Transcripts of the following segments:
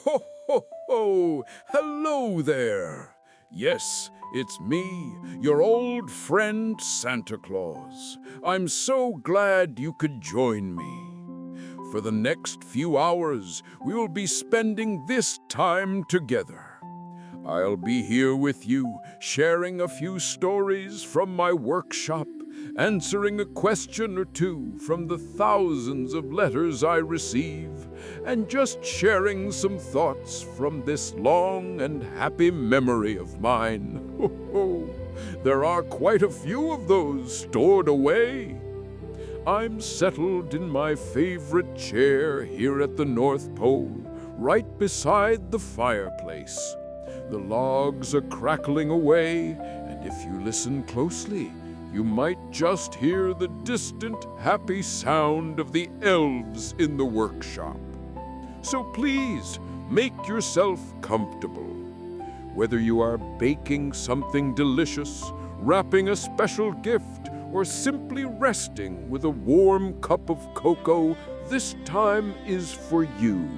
Ho, ho, ho! Hello there! Yes, it's me, your old friend Santa Claus. I'm so glad you could join me. For the next few hours, we will be spending this time together. I'll be here with you, sharing a few stories from my workshop, answering a question or two from the thousands of letters I receive, and just sharing some thoughts from this long and happy memory of mine. Ho, ho. There are quite a few of those stored away. I'm settled in my favorite chair here at the North Pole, right beside the fireplace. The logs are crackling away, and if you listen closely, you might just hear the distant, happy sound of the elves in the workshop. So please, make yourself comfortable. Whether you are baking something delicious, wrapping a special gift, or simply resting with a warm cup of cocoa, this time is for you.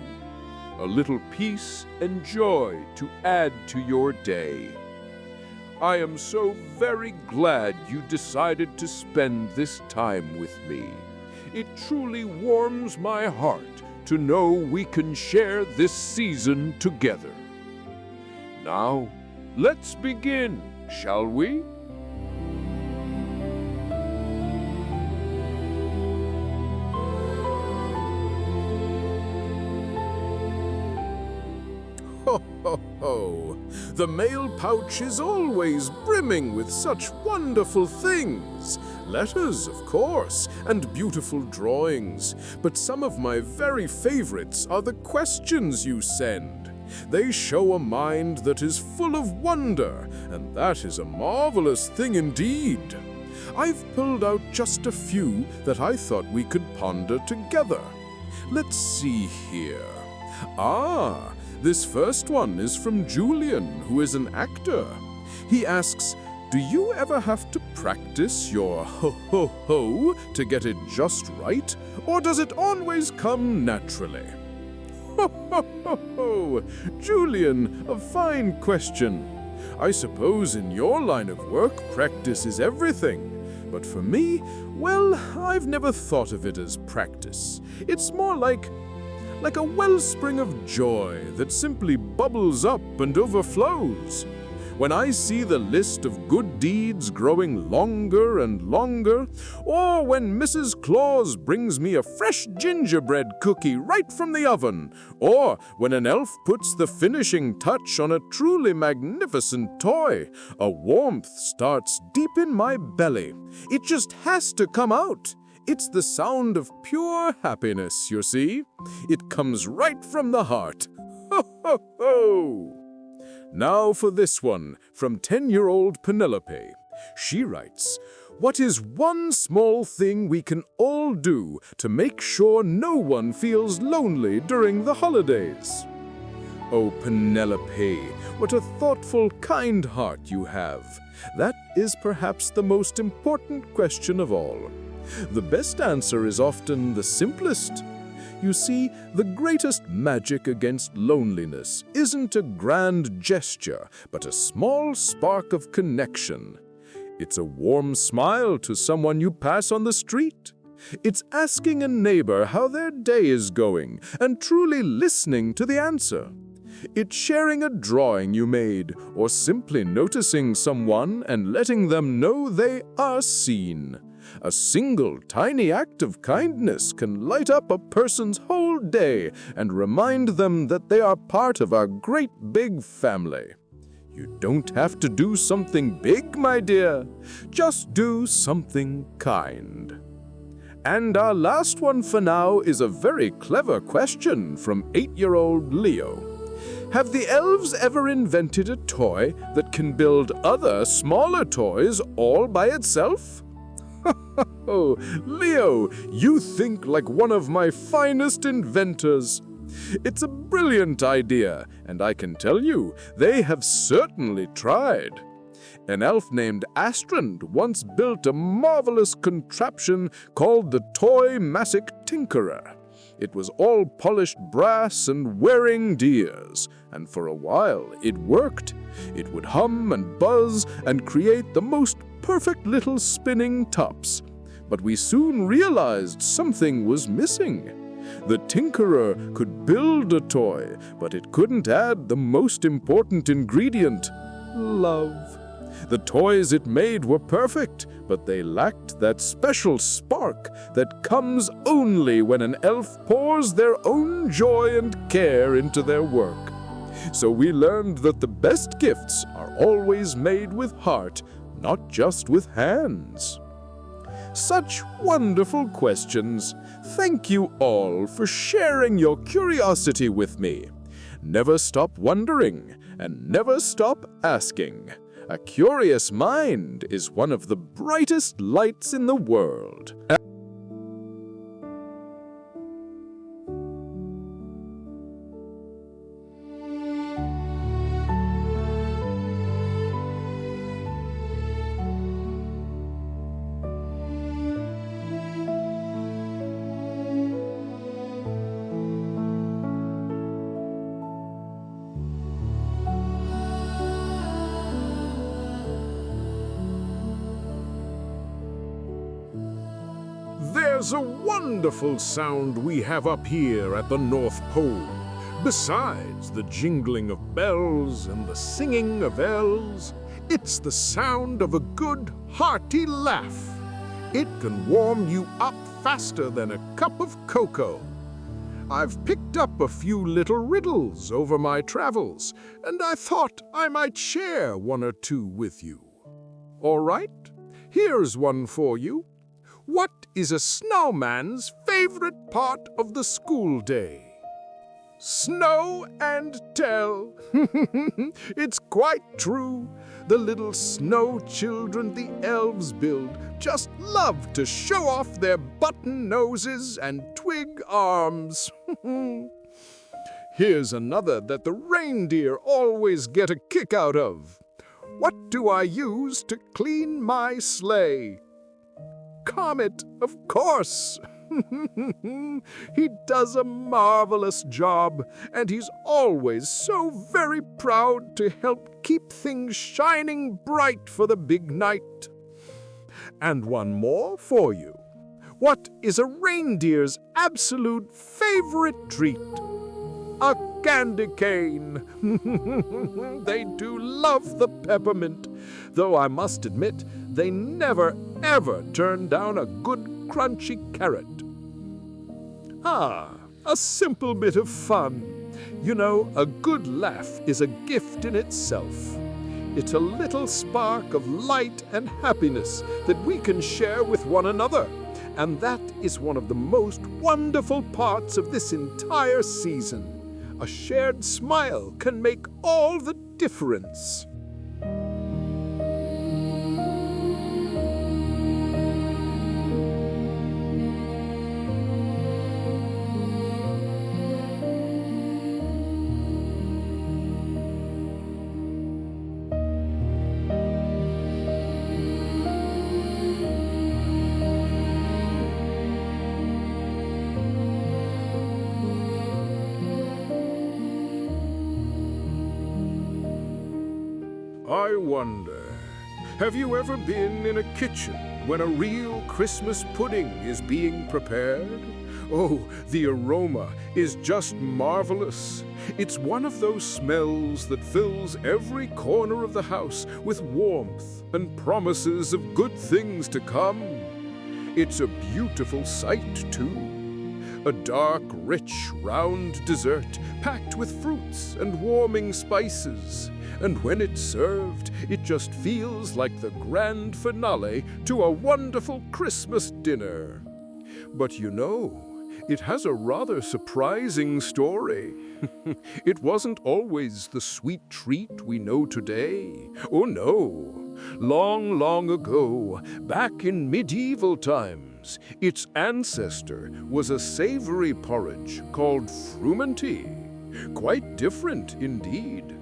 A little peace and joy to add to your day. I am so very glad you decided to spend this time with me. It truly warms my heart to know we can share this season together. Now, let's begin, shall we? Ho, ho, ho! The mail pouch is always brimming with such wonderful things. Letters, of course, and beautiful drawings. But some of my very favorites are the questions you send. They show a mind that is full of wonder, and that is a marvelous thing indeed. I've pulled out just a few that I thought we could ponder together. Let's see here. This first one is from Julian, who is an actor. He asks, do you ever have to practice your ho-ho-ho to get it just right, or does it always come naturally? Ho-ho-ho-ho! Julian, a fine question. I suppose in your line of work, practice is everything. But for me, well, I've never thought of it as practice. It's more like a wellspring of joy that simply bubbles up and overflows. When I see the list of good deeds growing longer and longer, or when Mrs. Claus brings me a fresh gingerbread cookie right from the oven, or when an elf puts the finishing touch on a truly magnificent toy, a warmth starts deep in my belly. It just has to come out. It's the sound of pure happiness, you see. It comes right from the heart. Ho, ho, ho! Now for this one, from 10-year-old Penelope. She writes, what is one small thing we can all do to make sure no one feels lonely during the holidays? Oh, Penelope, what a thoughtful, kind heart you have. That is perhaps the most important question of all. The best answer is often the simplest. You see, the greatest magic against loneliness isn't a grand gesture, but a small spark of connection. It's a warm smile to someone you pass on the street. It's asking a neighbor how their day is going and truly listening to the answer. It's sharing a drawing you made, or simply noticing someone and letting them know they are seen. A single tiny act of kindness can light up a person's whole day and remind them that they are part of our great big family. You don't have to do something big, my dear. Just do something kind. And our last one for now is a very clever question from 8-year-old Leo. Have the elves ever invented a toy that can build other smaller toys all by itself? Oh, Leo, you think like one of my finest inventors. It's a brilliant idea, and I can tell you, they have certainly tried. An elf named Astrand once built a marvelous contraption called the Toy-Matic Tinkerer. It was all polished brass and wearing gears, and for a while it worked. It would hum and buzz and create the most perfect little spinning tops. But we soon realized something was missing. The tinkerer could build a toy, but it couldn't add the most important ingredient: love. The toys it made were perfect, but they lacked that special spark that comes only when an elf pours their own joy and care into their work. So we learned that the best gifts are always made with heart, not just with hands. Such wonderful questions. Thank you all for sharing your curiosity with me. Never stop wondering and never stop asking. A curious mind is one of the brightest lights in the world. There's a wonderful sound we have up here at the North Pole. Besides the jingling of bells and the singing of elves, it's the sound of a good, hearty laugh. It can warm you up faster than a cup of cocoa. I've picked up a few little riddles over my travels, and I thought I might share one or two with you. All right, here's one for you. What is a snowman's favorite part of the school day? Snow and tell. It's quite true. The little snow children the elves build just love to show off their button noses and twig arms. Here's another that the reindeer always get a kick out of. What do I use to clean my sleigh? Comet, of course. He does a marvelous job, and he's always so very proud to help keep things shining bright for the big night. And one more for you. What is a reindeer's absolute favorite treat? A candy cane. They do love the peppermint, though I must admit they never ever turn down a good crunchy carrot. A simple bit of fun. You know, a good laugh is a gift in itself. It's a little spark of light and happiness that we can share with one another. And that is one of the most wonderful parts of this entire season. A shared smile can make all the difference. I wonder, have you ever been in a kitchen when a real Christmas pudding is being prepared? Oh, the aroma is just marvelous. It's one of those smells that fills every corner of the house with warmth and promises of good things to come. It's a beautiful sight, too. A dark, rich, round dessert packed with fruits and warming spices. And when it's served, it just feels like the grand finale to a wonderful Christmas dinner. But you know, it has a rather surprising story. It wasn't always the sweet treat we know today. Oh no! Long, long ago, back in medieval times, its ancestor was a savory porridge called frumenty. Quite different indeed.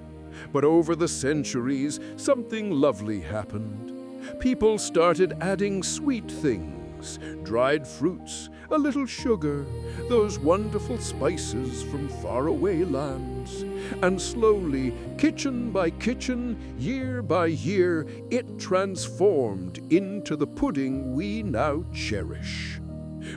But over the centuries, something lovely happened. People started adding sweet things eggs, dried fruits, a little sugar, those wonderful spices from faraway lands. And slowly, kitchen by kitchen, year by year, it transformed into the pudding we now cherish.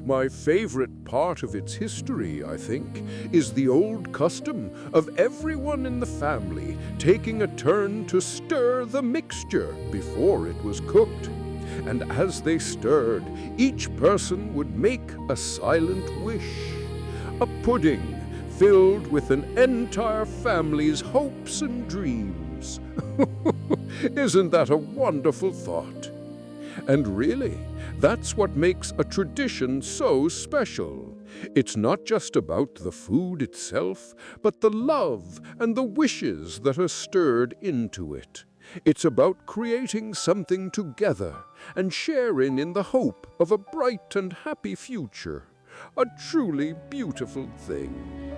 My favorite part of its history, I think, is the old custom of everyone in the family taking a turn to stir the mixture before it was cooked. And as they stirred, each person would make a silent wish. A pudding filled with an entire family's hopes and dreams. Isn't that a wonderful thought? And really, that's what makes a tradition so special. It's not just about the food itself, but the love and the wishes that are stirred into it. It's about creating something together and sharing in the hope of a bright and happy future. A truly beautiful thing.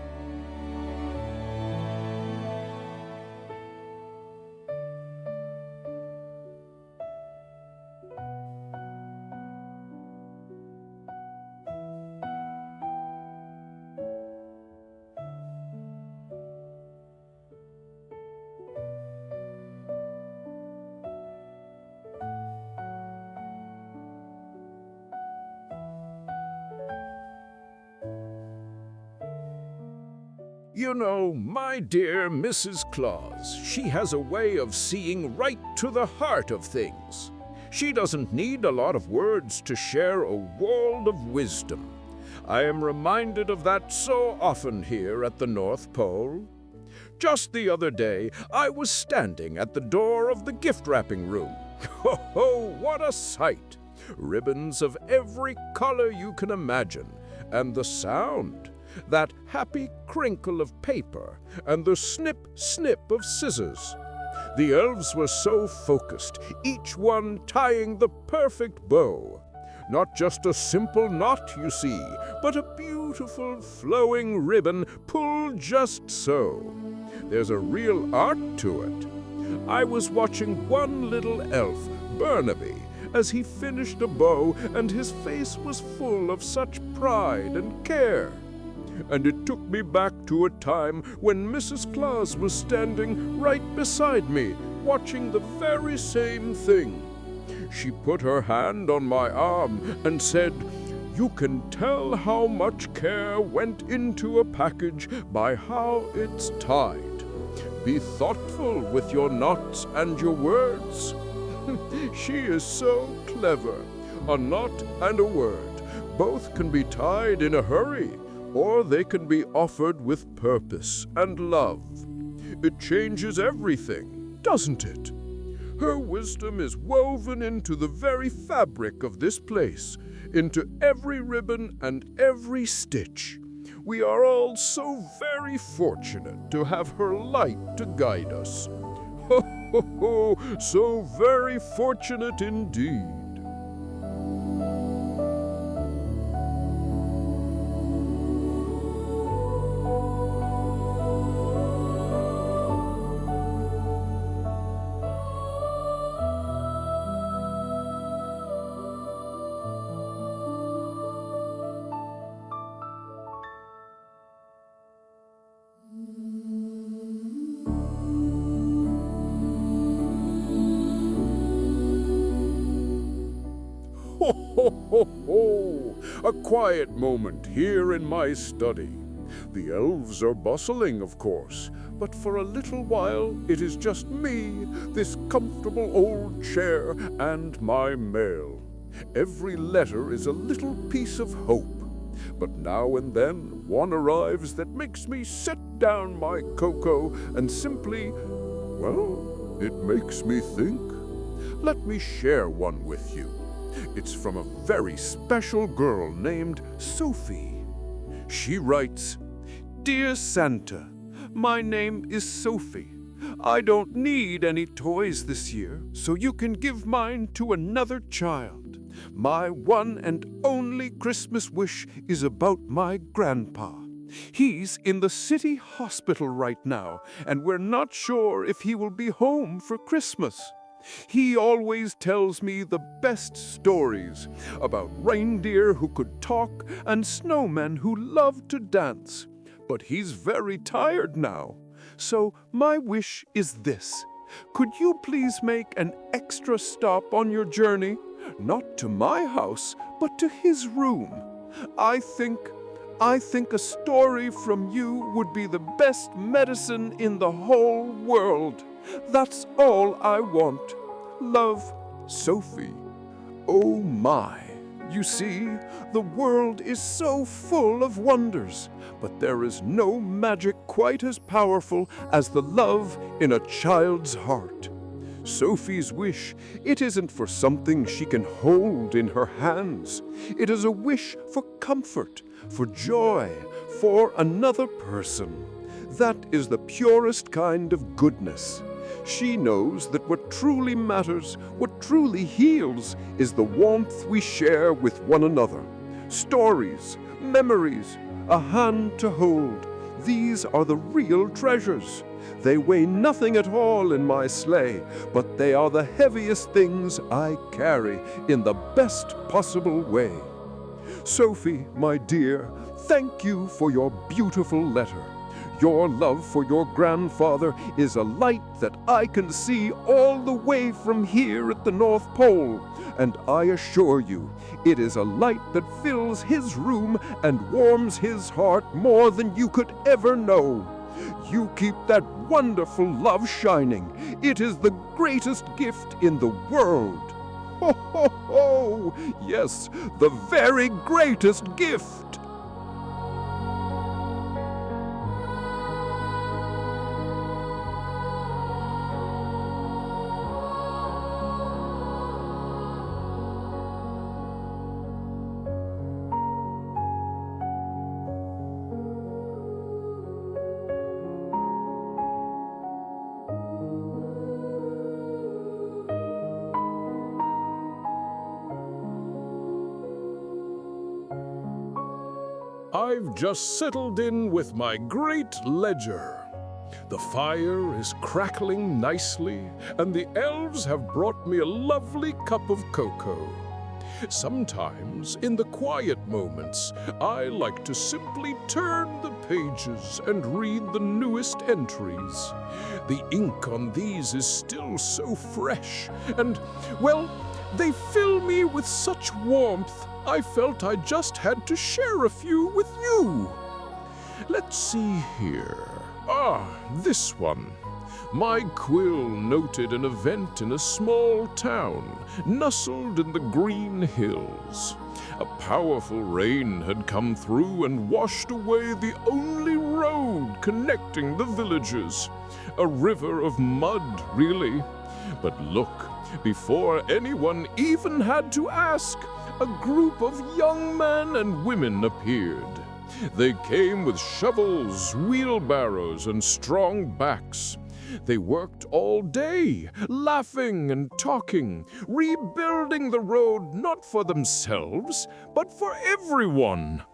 You know, my dear Mrs. Claus, she has a way of seeing right to the heart of things. She doesn't need a lot of words to share a world of wisdom. I am reminded of that so often here at the North Pole. Just the other day, I was standing at the door of the gift-wrapping room. Ho, ho, what a sight! Ribbons of every color you can imagine, and the sound. That happy crinkle of paper and the snip, snip of scissors. The elves were so focused, each one tying the perfect bow. Not just a simple knot, you see, but a beautiful flowing ribbon pulled just so. There's a real art to it. I was watching one little elf, Burnaby, as he finished a bow, and his face was full of such pride and care. And it took me back to a time when Mrs. Claus was standing right beside me, watching the very same thing. She put her hand on my arm and said, "You can tell how much care went into a package by how it's tied. Be thoughtful with your knots and your words." She is so clever. A knot and a word, both can be tied in a hurry, or they can be offered with purpose and love. It changes everything, doesn't it? Her wisdom is woven into the very fabric of this place, into every ribbon and every stitch. We are all so very fortunate to have her light to guide us. Ho, ho, ho, so very fortunate indeed. Ho, ho, ho, ho! A quiet moment here in my study. The elves are bustling, of course, but for a little while it is just me, this comfortable old chair, and my mail. Every letter is a little piece of hope, but now and then one arrives that makes me set down my cocoa and simply, well, it makes me think. Let me share one with you. It's from a very special girl named Sophie. She writes, "Dear Santa, my name is Sophie. I don't need any toys this year, so you can give mine to another child. My one and only Christmas wish is about my grandpa. He's in the city hospital right now, and we're not sure if he will be home for Christmas. He always tells me the best stories about reindeer who could talk and snowmen who loved to dance. But he's very tired now. So my wish is this. Could you please make an extra stop on your journey? Not to my house, but to his room. I think a story from you would be the best medicine in the whole world. That's all I want. Love, Sophie. Oh my. You see, the world is so full of wonders, but there is no magic quite as powerful as the love in a child's heart. Sophie's wish, it isn't for something she can hold in her hands. It is a wish for comfort, for joy, for another person. That is the purest kind of goodness. She knows that what truly matters, what truly heals, is the warmth we share with one another. Stories, memories, a hand to hold. These are the real treasures. They weigh nothing at all in my sleigh, but they are the heaviest things I carry in the best possible way. Sophie, my dear, thank you for your beautiful letter. Your love for your grandfather is a light that I can see all the way from here at the North Pole. And I assure you, it is a light that fills his room and warms his heart more than you could ever know. You keep that wonderful love shining. It is the greatest gift in the world. Ho, ho, ho! Yes, the very greatest gift. I've just settled in with my great ledger. The fire is crackling nicely, and the elves have brought me a lovely cup of cocoa. Sometimes, in the quiet moments, I like to simply turn the pages and read the newest entries. The ink on these is still so fresh, and, well, they fill me with such warmth, I felt I just had to share a few with you. Let's see here. This one. My quill noted an event in a small town, nestled in the green hills. A powerful rain had come through and washed away the only road connecting the villages. A river of mud, really. But look, before anyone even had to ask, a group of young men and women appeared. They came with shovels, wheelbarrows, and strong backs. They worked all day, laughing and talking, rebuilding the road not for themselves, but for everyone.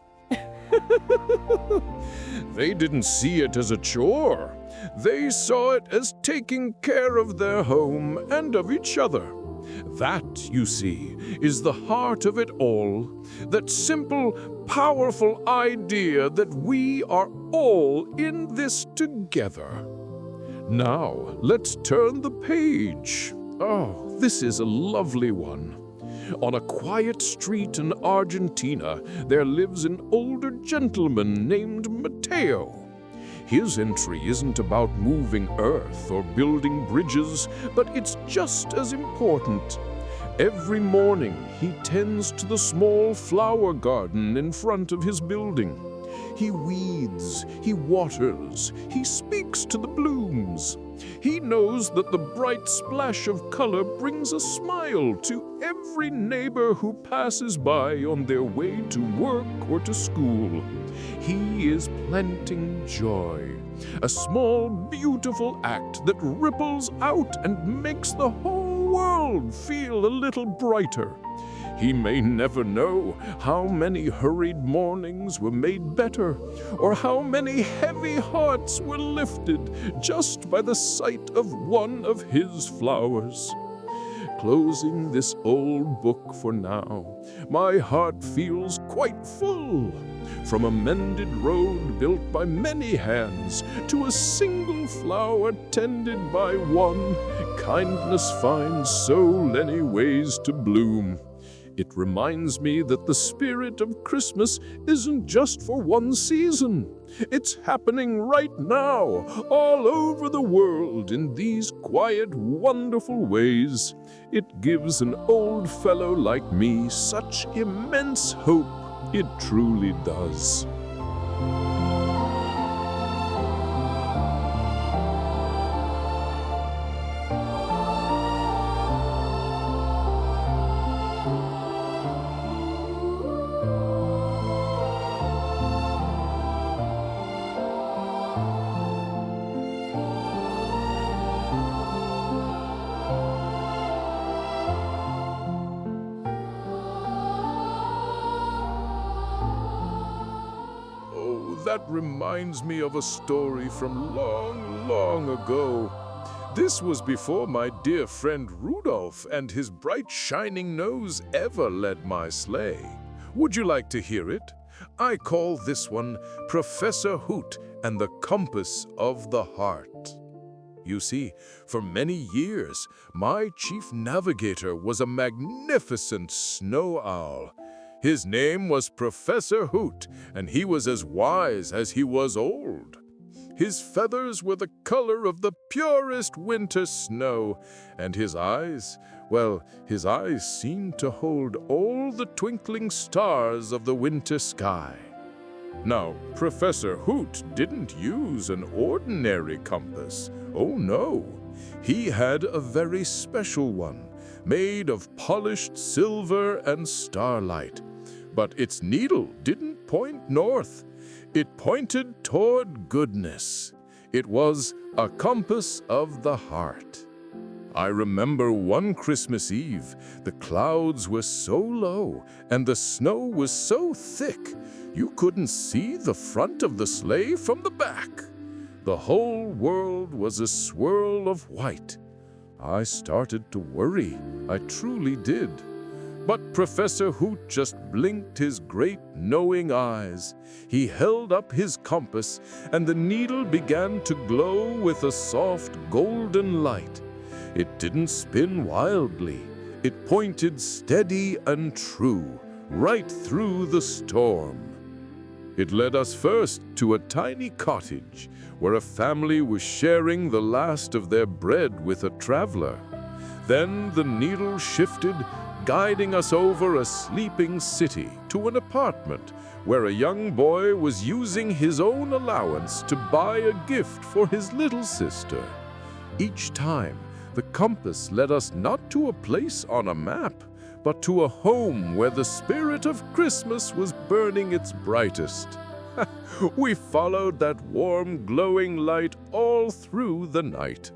They didn't see it as a chore. They saw it as taking care of their home and of each other. That, you see, is the heart of it all, that simple, powerful idea that we are all in this together. Now, let's turn the page. Oh, this is a lovely one. On a quiet street in Argentina, there lives an older gentleman named Mateo. His entry isn't about moving earth or building bridges, but it's just as important. Every morning, he tends to the small flower garden in front of his building. He weeds, he waters, he speaks to the blooms. He knows that the bright splash of color brings a smile to every neighbor who passes by on their way to work or to school. He is planting joy, a small, beautiful act that ripples out and makes the whole world feel a little brighter. He may never know how many hurried mornings were made better, or how many heavy hearts were lifted just by the sight of one of his flowers. closing this old book for now, my heart feels quite full. From a mended road built by many hands to a single flower tended by one, kindness finds so many ways to bloom. It reminds me that the spirit of Christmas isn't just for one season. It's happening right now, all over the world, in these quiet, wonderful ways. It gives an old fellow like me such immense hope. It truly does. That reminds me of a story from long, long ago. This was before my dear friend Rudolph and his bright shining nose ever led my sleigh. Would you like to hear it? I call this one Professor Hoot and the Compass of the Heart. You see, for many years, my chief navigator was a magnificent snow owl. His name was Professor Hoot, and he was as wise as he was old. His feathers were the color of the purest winter snow, and his eyes, well, his eyes seemed to hold all the twinkling stars of the winter sky. Now, Professor Hoot didn't use an ordinary compass. Oh no, he had a very special one, made of polished silver and starlight. But its needle didn't point north. It pointed toward goodness. It was a compass of the heart. I remember one Christmas Eve, the clouds were so low and the snow was so thick, you couldn't see the front of the sleigh from the back. The whole world was a swirl of white. I started to worry. I truly did. But Professor Hoot just blinked his great knowing eyes. He held up his compass, and the needle began to glow with a soft golden light. It didn't spin wildly. It pointed steady and true, right through the storm. It led us first to a tiny cottage, where a family was sharing the last of their bread with a traveler. Then the needle shifted, guiding us over a sleeping city to an apartment where a young boy was using his own allowance to buy a gift for his little sister. Each time, the compass led us not to a place on a map, but to a home where the spirit of Christmas was burning its brightest. We followed that warm, glowing light all through the night.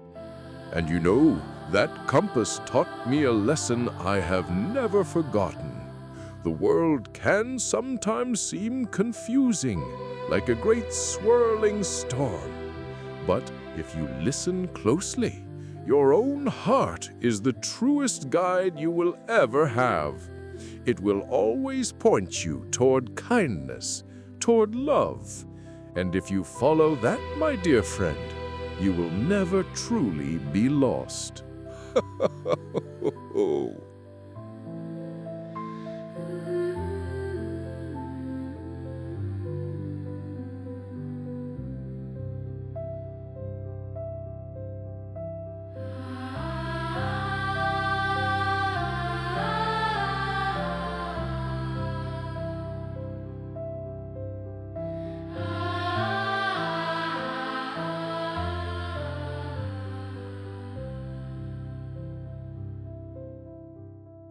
And you know, that compass taught me a lesson I have never forgotten. The world can sometimes seem confusing, like a great swirling storm. But if you listen closely, your own heart is the truest guide you will ever have. It will always point you toward kindness, toward love. And if you follow that, my dear friend, you will never truly be lost.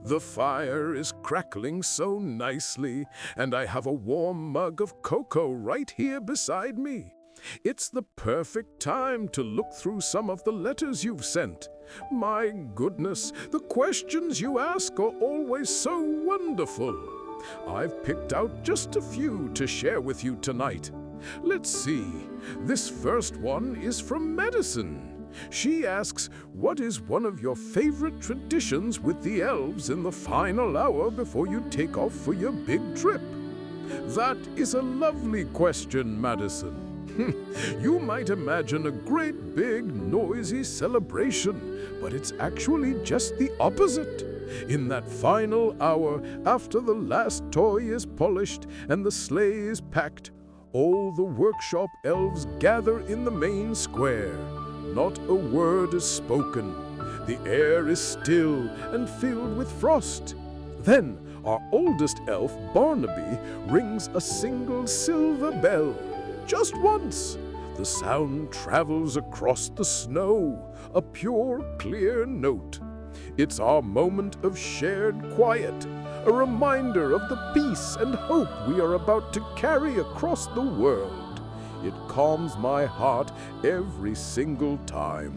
The fire is crackling so nicely, and I have a warm mug of cocoa right here beside me. It's the perfect time to look through some of the letters you've sent. My goodness, the questions you ask are always so wonderful. I've picked out just a few to share with you tonight. Let's see. This first one is from Medicine. She asks, what is one of your favorite traditions with the elves in the final hour before you take off for your big trip? That is a lovely question, Madison. You might imagine a great big noisy celebration, but it's actually just the opposite. In that final hour, after the last toy is polished and the sleigh is packed, all the workshop elves gather in the main square. Not a word is spoken. The air is still and filled with frost. Then our oldest elf, Barnaby, rings a single silver bell. Just once. The sound travels across the snow, a pure, clear note. It's our moment of shared quiet, a reminder of the peace and hope we are about to carry across the world. It calms my heart every single time.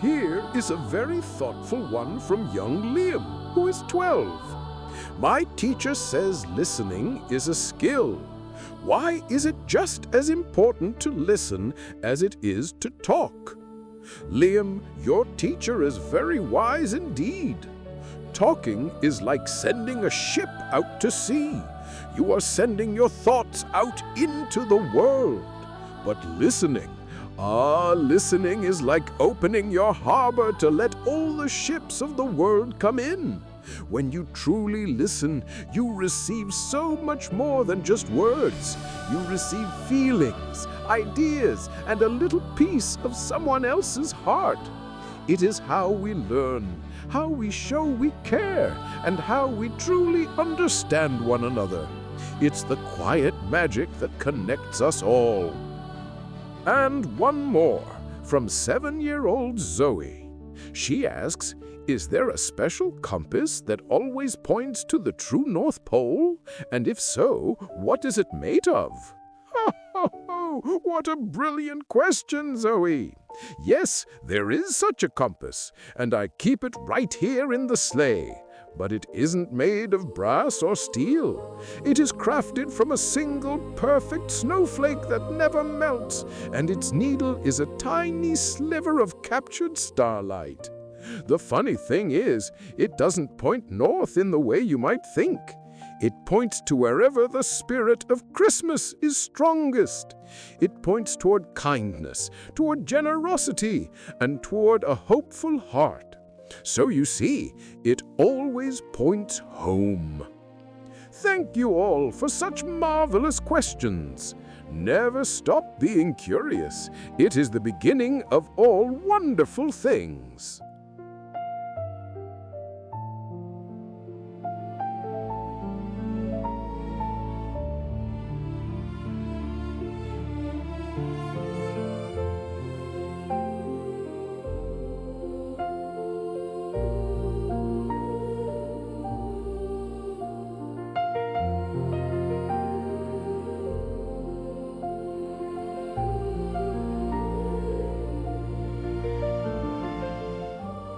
Here is a very thoughtful one from young Liam, who is 12. My teacher says listening is a skill. Why is it just as important to listen as it is to talk? Liam, your teacher is very wise indeed. Talking is like sending a ship out to sea. You are sending your thoughts out into the world. But listening is like opening your harbor to let all the ships of the world come in. When you truly listen, you receive so much more than just words. You receive feelings, ideas, and a little piece of someone else's heart. It is how we learn, how we show we care, and how we truly understand one another. It's the quiet magic that connects us all. And one more, from 7-year-old Zoe. She asks, is there a special compass that always points to the true North Pole? And if so, what is it made of? What a brilliant question, Zoe! Yes, there is such a compass, and I keep it right here in the sleigh. But it isn't made of brass or steel. It is crafted from a single perfect snowflake that never melts, and its needle is a tiny sliver of captured starlight. The funny thing is, it doesn't point north in the way you might think. It points to wherever the spirit of Christmas is strongest. It points toward kindness, toward generosity, and toward a hopeful heart. So you see, it always points home. Thank you all for such marvelous questions. Never stop being curious. It is the beginning of all wonderful things.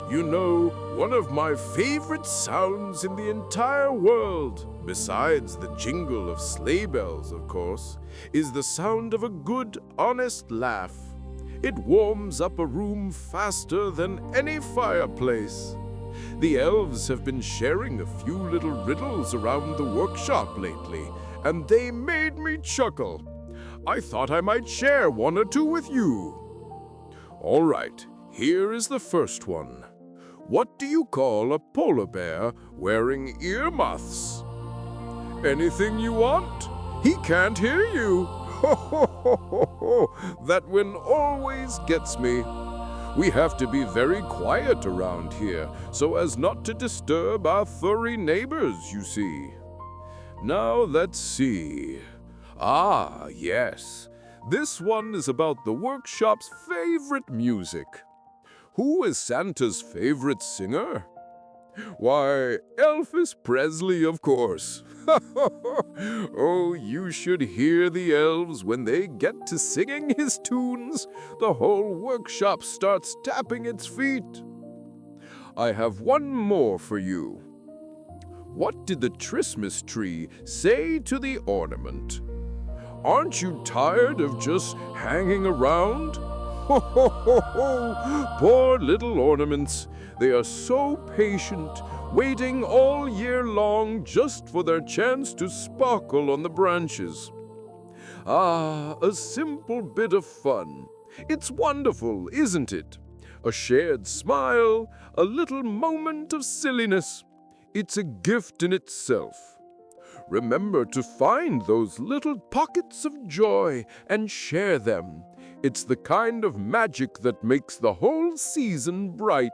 You know, one of my favorite sounds in the entire world, besides the jingle of sleigh bells, of course, is the sound of a good, honest laugh. It warms up a room faster than any fireplace. The elves have been sharing a few little riddles around the workshop lately, and they made me chuckle. I thought I might share one or two with you. All right, here is the first one. What do you call a polar bear wearing earmuffs? Anything you want? He can't hear you. Ho, ho, ho, ho, ho. That one always gets me. We have to be very quiet around here so as not to disturb our furry neighbors, you see. Now let's see. Ah, yes. This one is about the workshop's favorite music. Who is Santa's favorite singer? Why, Elvis Presley, of course. Oh, you should hear the elves when they get to singing his tunes. The whole workshop starts tapping its feet. I have one more for you. What did the Christmas tree say to the ornament? Aren't you tired of just hanging around? Ho, ho, ho, ho! Poor little ornaments. They are so patient, waiting all year long just for their chance to sparkle on the branches. Ah, a simple bit of fun. It's wonderful, isn't it? A shared smile, a little moment of silliness. It's a gift in itself. Remember to find those little pockets of joy and share them. It's the kind of magic that makes the whole season bright.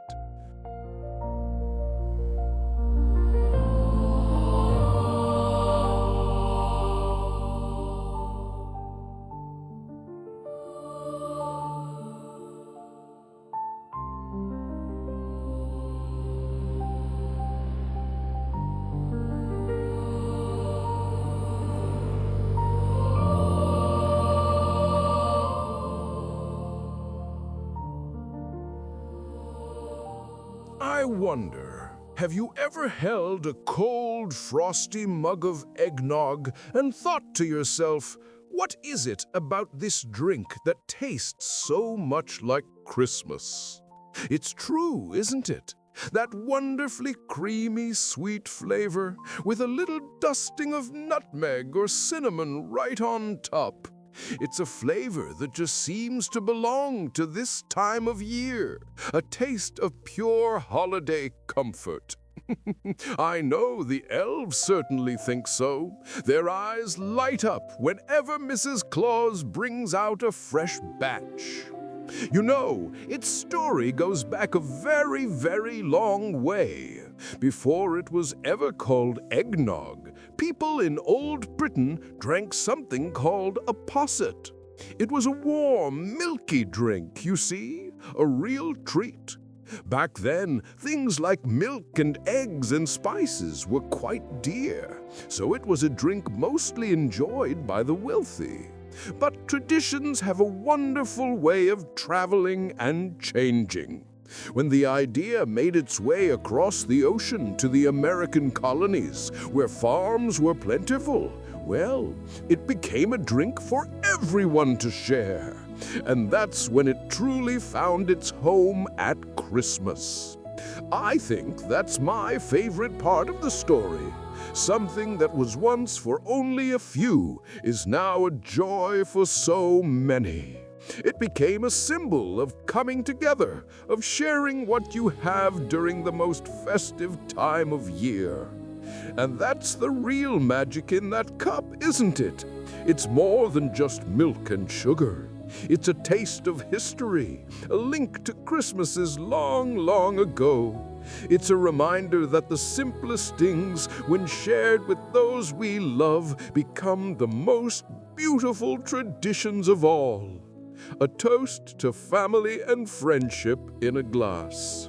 I wonder, have you ever held a cold, frosty mug of eggnog and thought to yourself, what is it about this drink that tastes so much like Christmas? It's true, isn't it? That wonderfully creamy, sweet flavor with a little dusting of nutmeg or cinnamon right on top. It's a flavor that just seems to belong to this time of year, a taste of pure holiday comfort. I know the elves certainly think so. Their eyes light up whenever Mrs. Claus brings out a fresh batch. You know, its story goes back a very, very long way. Before it was ever called eggnog, people in Old Britain drank something called a posset. It was a warm, milky drink, you see, a real treat. Back then, things like milk and eggs and spices were quite dear, so it was a drink mostly enjoyed by the wealthy. But traditions have a wonderful way of traveling and changing. When the idea made its way across the ocean to the American colonies, where farms were plentiful, well, it became a drink for everyone to share. And that's when it truly found its home at Christmas. I think that's my favorite part of the story. Something that was once for only a few is now a joy for so many. It became a symbol of coming together, of sharing what you have during the most festive time of year. And that's the real magic in that cup, isn't it? It's more than just milk and sugar. It's a taste of history, a link to Christmases long, long ago. It's a reminder that the simplest things, when shared with those we love, become the most beautiful traditions of all. A toast to family and friendship in a glass.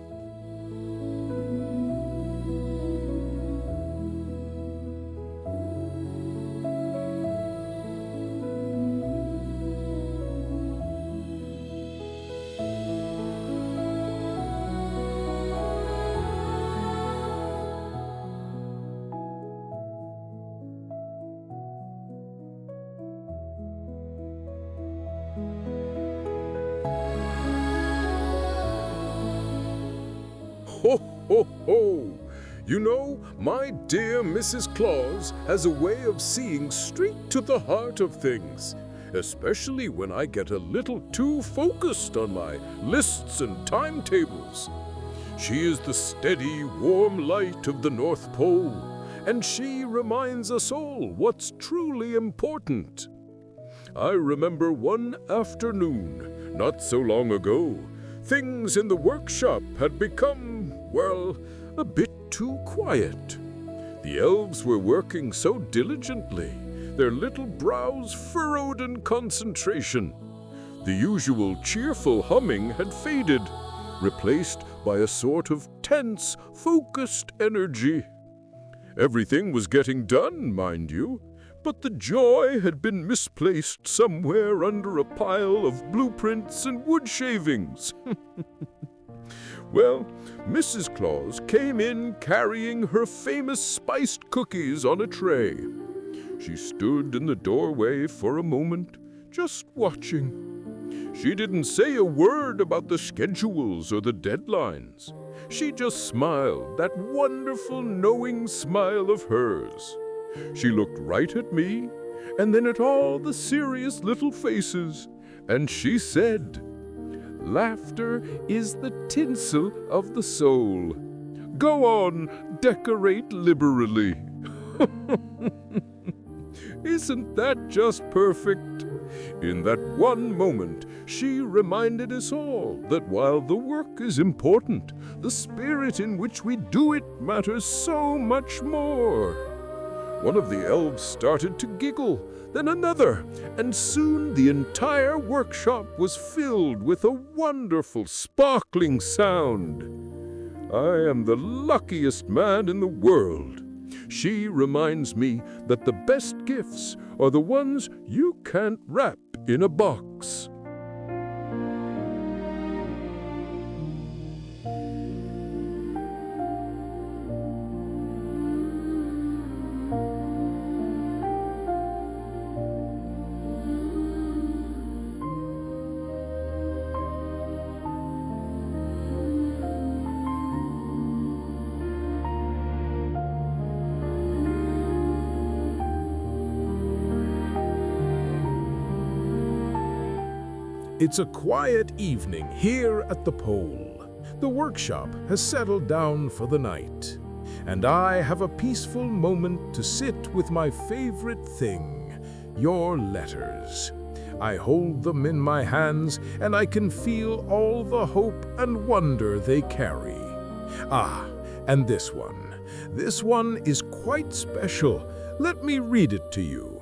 Ho, ho, ho! You know, my dear Mrs. Claus has a way of seeing straight to the heart of things, especially when I get a little too focused on my lists and timetables. She is the steady, warm light of the North Pole, and she reminds us all what's truly important. I remember one afternoon, not so long ago, things in the workshop had become, well, a bit too quiet. The elves were working so diligently, their little brows furrowed in concentration. The usual cheerful humming had faded, replaced by a sort of tense, focused energy. Everything was getting done, mind you, but the joy had been misplaced somewhere under a pile of blueprints and wood shavings. Well, Mrs. Claus came in carrying her famous spiced cookies on a tray. She stood in the doorway for a moment, just watching. She didn't say a word about the schedules or the deadlines. She just smiled, that wonderful knowing smile of hers. She looked right at me, and then at all the serious little faces, and she said, "Laughter is the tinsel of the soul. Go on, decorate liberally." Isn't that just perfect? In that one moment, she reminded us all that while the work is important, the spirit in which we do it matters so much more. One of the elves started to giggle, then another, and soon the entire workshop was filled with a wonderful, sparkling sound. I am the luckiest man in the world. She reminds me that the best gifts are the ones you can't wrap in a box. It's a quiet evening here at the pole. The workshop has settled down for the night, and I have a peaceful moment to sit with my favorite thing, your letters. I hold them in my hands, and I can feel all the hope and wonder they carry. Ah, and this one. This one is quite special. Let me read it to you.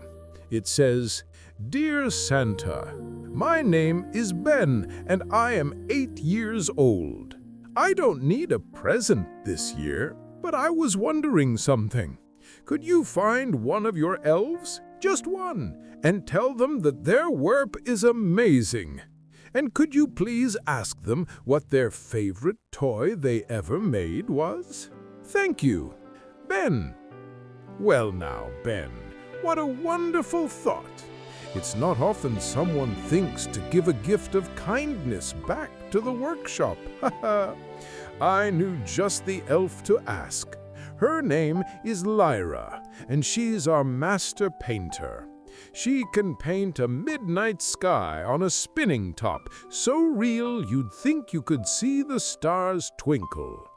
It says, "Dear Santa, my name is Ben, and I am 8 years old. I don't need a present this year, but I was wondering something. Could you find one of your elves, just one, and tell them that their work is amazing? And could you please ask them what their favorite toy they ever made was? Thank you, Ben." Well now, Ben, what a wonderful thought. It's not often someone thinks to give a gift of kindness back to the workshop. I knew just the elf to ask. Her name is Lyra, and she's our master painter. She can paint a midnight sky on a spinning top, so real you'd think you could see the stars twinkle.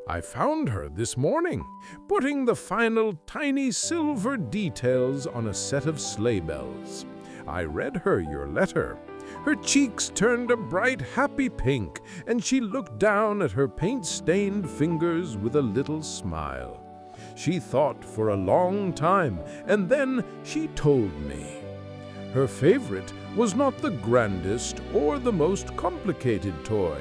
I found her this morning, putting the final tiny silver details on a set of sleigh bells. I read her your letter. Her cheeks turned a bright, happy pink, and she looked down at her paint-stained fingers with a little smile. She thought for a long time, and then she told me. Her favorite was not the grandest or the most complicated toy.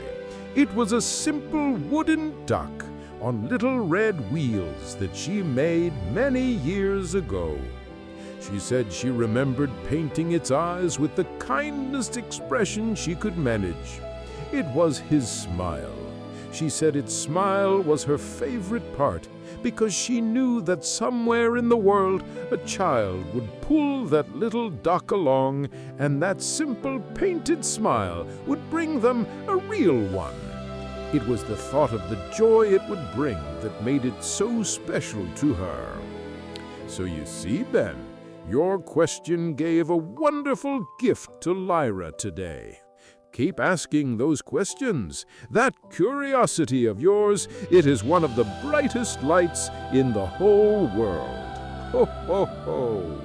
It was a simple wooden duck on little red wheels that she made many years ago. She said she remembered painting its eyes with the kindest expression she could manage. It was his smile. She said its smile was her favorite part because she knew that somewhere in the world a child would pull that little duck along, and that simple painted smile would bring them a real one. It was the thought of the joy it would bring that made it so special to her. So you see, Ben, your question gave a wonderful gift to Lyra today. Keep asking those questions. That curiosity of yours, it is one of the brightest lights in the whole world. Ho, ho, ho!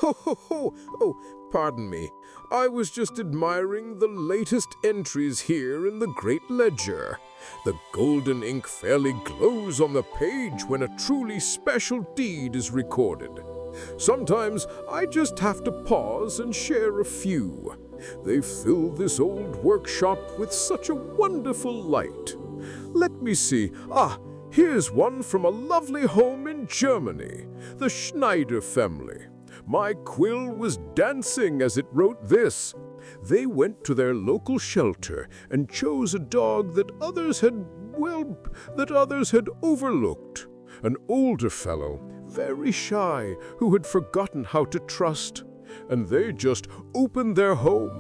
Ho, ho, ho! Oh, pardon me. I was just admiring the latest entries here in the Great Ledger. The golden ink fairly glows on the page when a truly special deed is recorded. Sometimes I just have to pause and share a few. They fill this old workshop with such a wonderful light. Let me see. Here's one from a lovely home in Germany, the Schneider family. My quill was dancing as it wrote this. They went to their local shelter and chose a dog that others had overlooked. An older fellow, very shy, who had forgotten how to trust. And they just opened their home.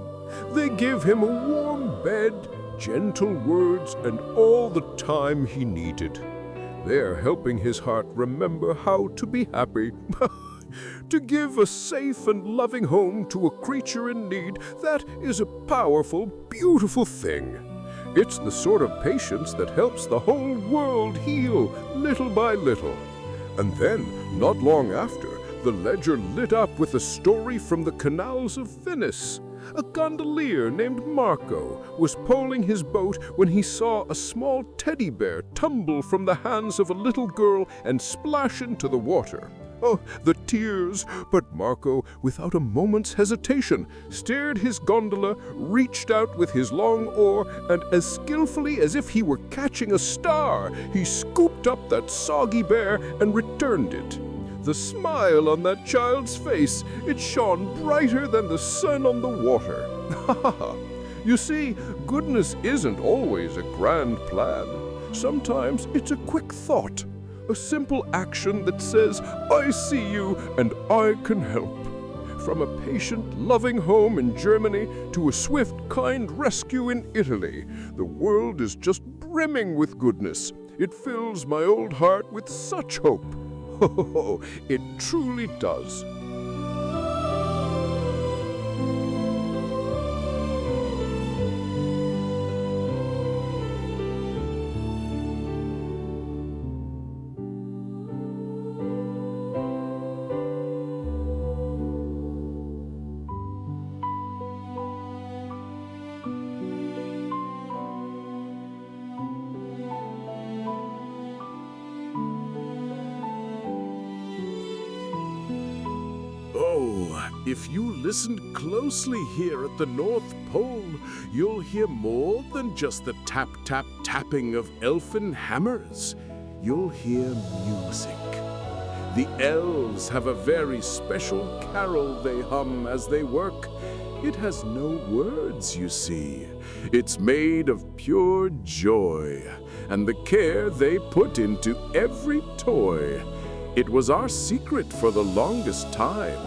They give him a warm bed, gentle words, and all the time he needed. They're helping his heart remember how to be happy. To give a safe and loving home to a creature in need, that is a powerful, beautiful thing. It's the sort of patience that helps the whole world heal little by little. And then, not long after, the ledger lit up with a story from the canals of Venice. A gondolier named Marco was poling his boat when he saw a small teddy bear tumble from the hands of a little girl and splash into the water. Oh, the tears! But Marco, without a moment's hesitation, steered his gondola, reached out with his long oar, and as skillfully as if he were catching a star, he scooped up that soggy bear and returned it. The smile on that child's face, it shone brighter than the sun on the water. You see, goodness isn't always a grand plan. Sometimes it's a quick thought, a simple action that says, I see you and I can help. From a patient, loving home in Germany to a swift, kind rescue in Italy, the world is just brimming with goodness. It fills my old heart with such hope. Oh, it truly does. Oh, if you listen closely here at the North Pole, you'll hear more than just the tap-tap-tapping of elfin hammers. You'll hear music. The elves have a very special carol they hum as they work. It has no words, you see. It's made of pure joy and the care they put into every toy. It was our secret for the longest time.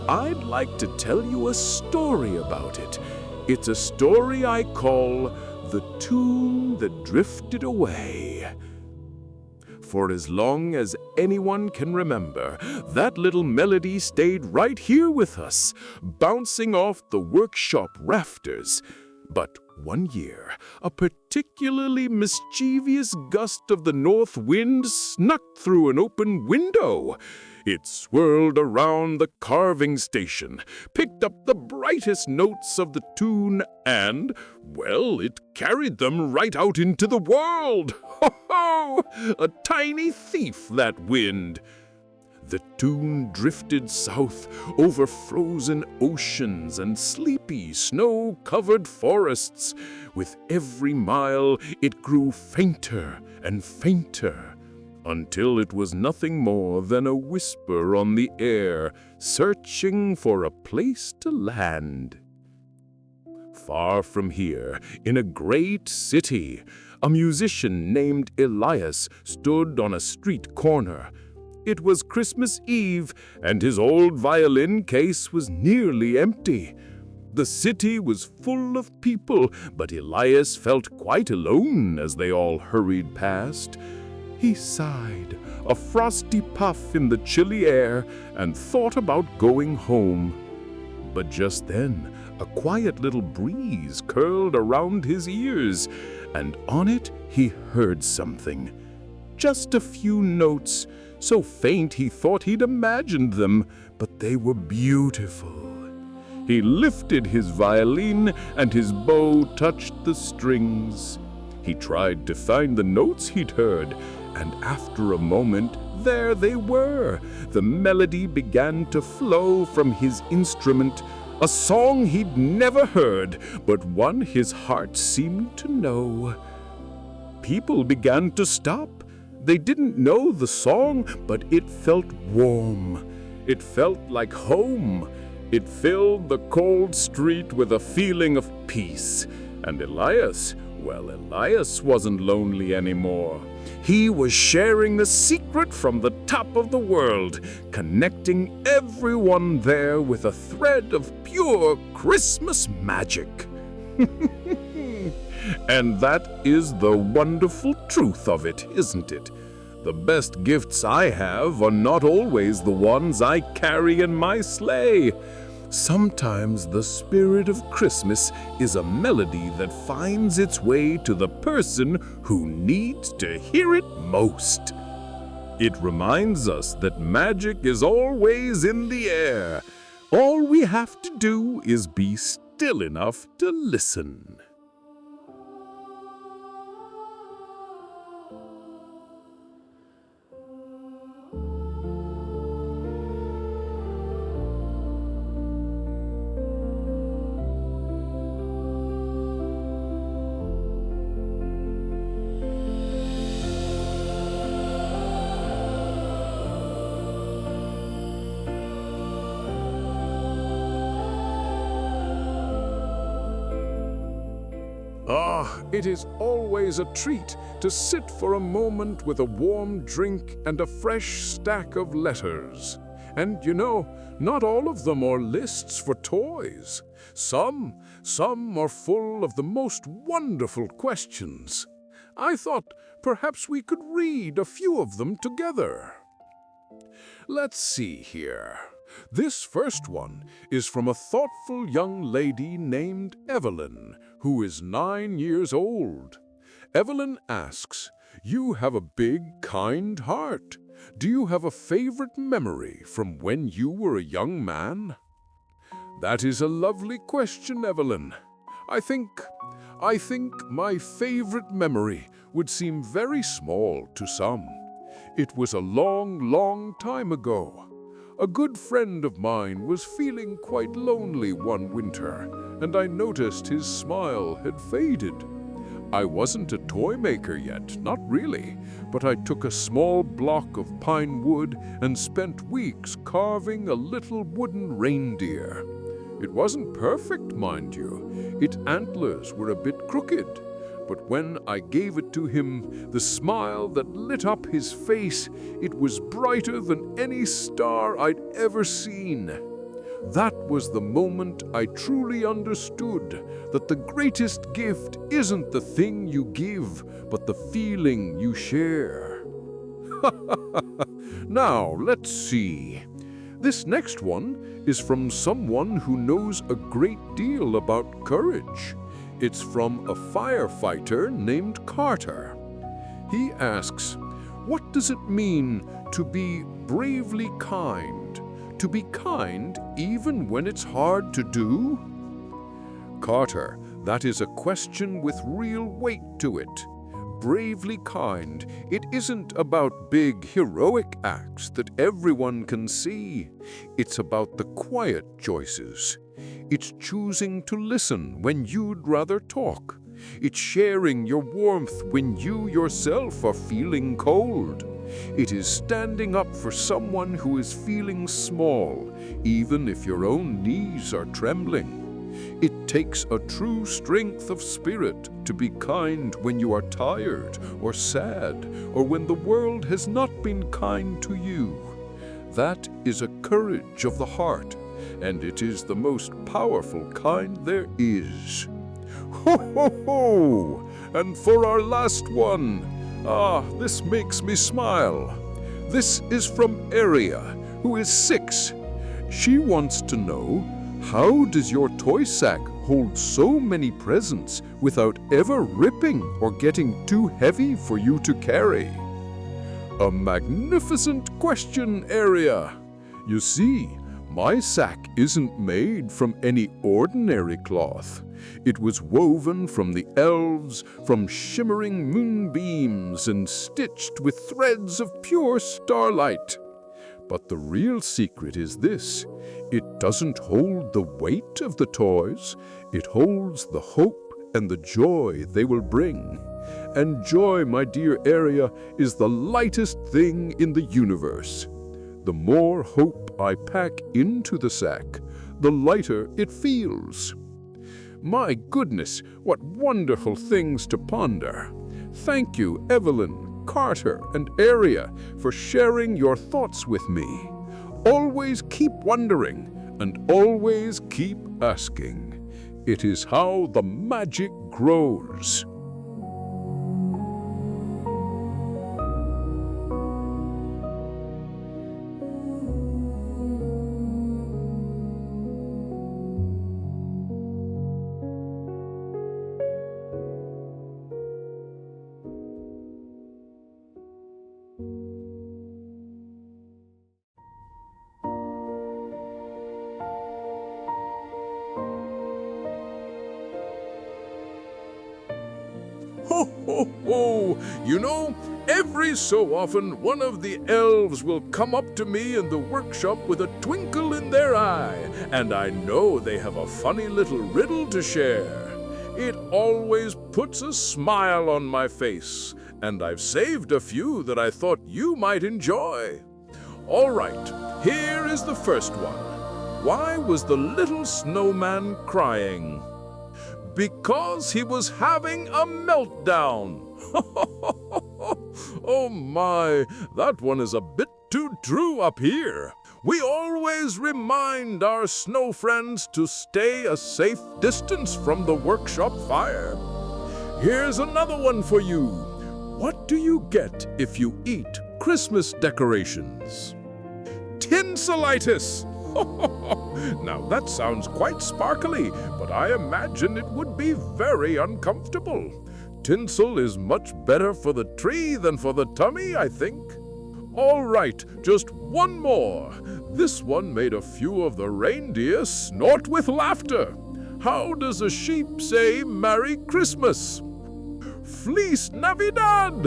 I'd like to tell you a story about it. It's a story I call The Tune That Drifted Away. For as long as anyone can remember, that little melody stayed right here with us, bouncing off the workshop rafters. But one year, a particularly mischievous gust of the north wind snuck through an open window. It swirled around the carving station, picked up the brightest notes of the tune, and, well, it carried them right out into the world. Ho ho! A tiny thief, that wind. The tune drifted south over frozen oceans and sleepy, snow-covered forests. With every mile, it grew fainter and fainter, until it was nothing more than a whisper on the air, searching for a place to land. Far from here, in a great city, a musician named Elias stood on a street corner. It was Christmas Eve, and his old violin case was nearly empty. The city was full of people, but Elias felt quite alone as they all hurried past. He sighed, a frosty puff in the chilly air, and thought about going home. But just then, a quiet little breeze curled around his ears, and on it he heard something. Just a few notes, so faint he thought he'd imagined them, but they were beautiful. He lifted his violin, and his bow touched the strings. He tried to find the notes he'd heard, and after a moment, there they were. The melody began to flow from his instrument, A song he'd never heard, but one his heart seemed to know. People began to stop. They didn't know the song, but it felt warm. It felt like home. It filled the cold street with a feeling of peace. And Elias, well, Elias wasn't lonely anymore. He was sharing the secret from the top of the world, connecting everyone there with a thread of pure Christmas magic. And that is the wonderful truth of it, isn't it? The best gifts I have are not always the ones I carry in my sleigh. Sometimes the spirit of Christmas is a melody that finds its way to the person who needs to hear it most. It reminds us that magic is always in the air. All we have to do is be still enough to listen. It is always a treat to sit for a moment with a warm drink and a fresh stack of letters. And you know, not all of them are lists for toys. Some are full of the most wonderful questions. I thought perhaps we could read a few of them together. Let's see here. This first one is from a thoughtful young lady named Evelyn, who is 9 years old. Evelyn asks, "You have a big, kind heart. Do you have a favorite memory from when you were a young man?" That is a lovely question, Evelyn. I think my favorite memory would seem very small to some. It was a long, long time ago. A good friend of mine was feeling quite lonely one winter, and I noticed his smile had faded. I wasn't a toy maker yet, not really, but I took a small block of pine wood and spent weeks carving a little wooden reindeer. It wasn't perfect, mind you. Its antlers were a bit crooked. But when I gave it to him, the smile that lit up his face, it was brighter than any star I'd ever seen. That was the moment I truly understood that the greatest gift isn't the thing you give, but the feeling you share. Now, let's see. This next one is from someone who knows a great deal about courage. It's from a firefighter named Carter. He asks, "What does it mean to be bravely kind? To be kind even when it's hard to do?" Carter, that is a question with real weight to it. Bravely kind, it isn't about big heroic acts that everyone can see. It's about the quiet choices. It's choosing to listen when you'd rather talk. It's sharing your warmth when you yourself are feeling cold. It is standing up for someone who is feeling small, even if your own knees are trembling. It takes a true strength of spirit to be kind when you are tired or sad, or when the world has not been kind to you. That is a courage of the heart, and it is the most powerful kind there is. Ho, ho, ho! And for our last one, this makes me smile. This is from Aria, who is 6. She wants to know, how does your toy sack hold so many presents without ever ripping or getting too heavy for you to carry? A magnificent question, Aria. You see, my sack isn't made from any ordinary cloth. It was woven from the elves, from shimmering moonbeams, and stitched with threads of pure starlight. But the real secret is this: it doesn't hold the weight of the toys, it holds the hope and the joy they will bring. And joy, my dear Area, is the lightest thing in the universe. The more hope I pack into the sack, the lighter it feels. My goodness, what wonderful things to ponder. Thank you, Evelyn, Carter, and Area, for sharing your thoughts with me. Always keep wondering, and always keep asking. It is how the magic grows. Ho, ho, ho! You know, every so often one of the elves will come up to me in the workshop with a twinkle in their eye, and I know they have a funny little riddle to share. It always puts a smile on my face, and I've saved a few that I thought you might enjoy. All right, here is the first one. Why was the little snowman crying? Because he was having a meltdown. Oh my, that one is a bit too true up here. We always remind our snow friends to stay a safe distance from the workshop fire. Here's another one for you. What do you get if you eat Christmas decorations? Tinselitis! Now that sounds quite sparkly, but I imagine it would be very uncomfortable. Tinsel is much better for the tree than for the tummy, I think. All right, just one more. This one made a few of the reindeer snort with laughter. How does a sheep say Merry Christmas? Feliz Navidad!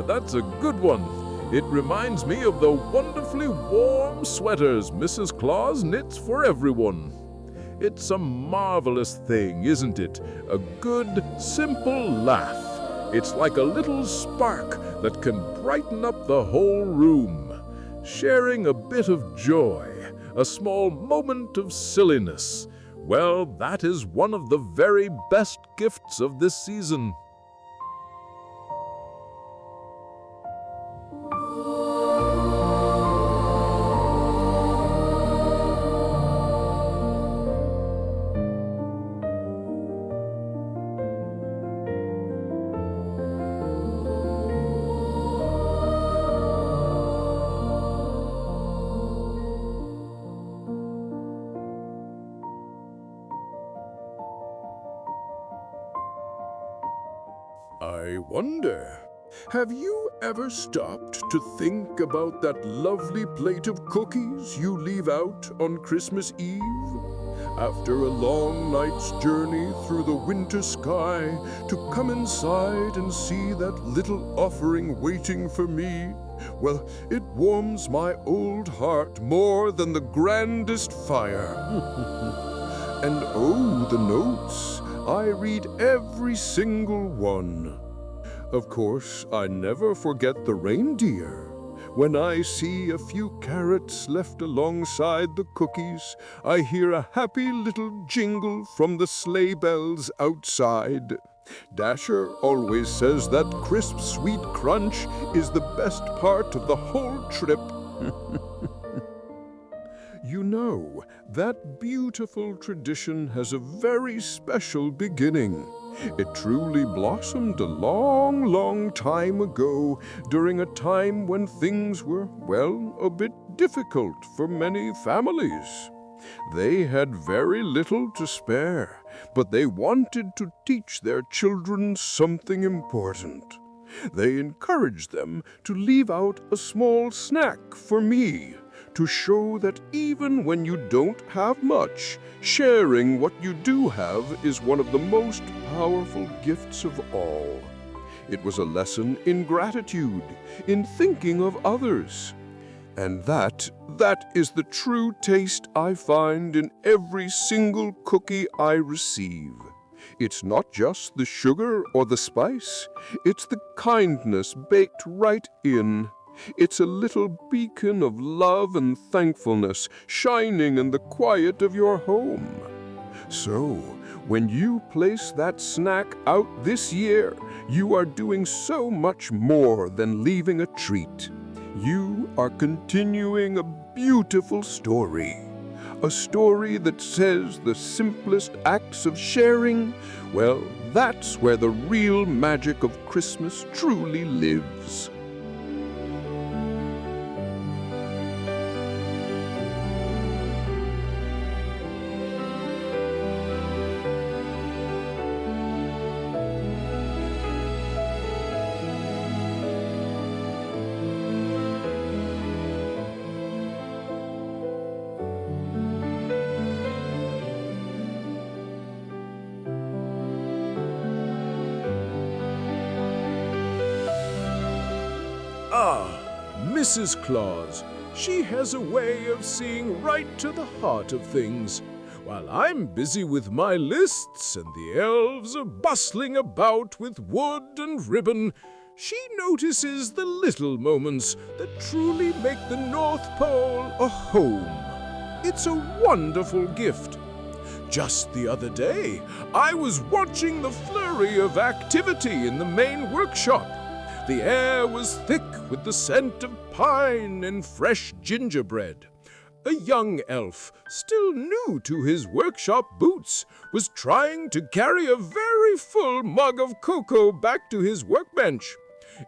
That's a good one. It reminds me of the wonderfully warm sweaters Mrs. Claus knits for everyone. It's a marvelous thing, isn't it? A good, simple laugh. It's like a little spark that can brighten up the whole room. Sharing a bit of joy, a small moment of silliness. Well, that is one of the very best gifts of this season. I wonder, have you ever stopped to think about that lovely plate of cookies you leave out on Christmas Eve? After a long night's journey through the winter sky, to come inside and see that little offering waiting for me, well, it warms my old heart more than the grandest fire. And oh, the notes! I read every single one. Of course, I never forget the reindeer. When I see a few carrots left alongside the cookies, I hear a happy little jingle from the sleigh bells outside. Dasher always says that crisp, sweet crunch is the best part of the whole trip. You know, that beautiful tradition has a very special beginning. It truly blossomed a long, long time ago, during a time when things were, well, a bit difficult for many families. They had very little to spare, but they wanted to teach their children something important. They encouraged them to leave out a small snack for me, to show that even when you don't have much, sharing what you do have is one of the most powerful gifts of all. It was a lesson in gratitude, in thinking of others. And that is the true taste I find in every single cookie I receive. It's not just the sugar or the spice, it's the kindness baked right in. It's a little beacon of love and thankfulness shining in the quiet of your home. So, when you place that snack out this year, you are doing so much more than leaving a treat. You are continuing a beautiful story. A story that says the simplest acts of sharing, well, that's where the real magic of Christmas truly lives. Mrs. Claus, she has a way of seeing right to the heart of things. While I'm busy with my lists and the elves are bustling about with wood and ribbon, she notices the little moments that truly make the North Pole a home. It's a wonderful gift. Just the other day, I was watching the flurry of activity in the main workshop. The air was thick with the scent of pine and fresh gingerbread. A young elf, still new to his workshop boots, was trying to carry a very full mug of cocoa back to his workbench.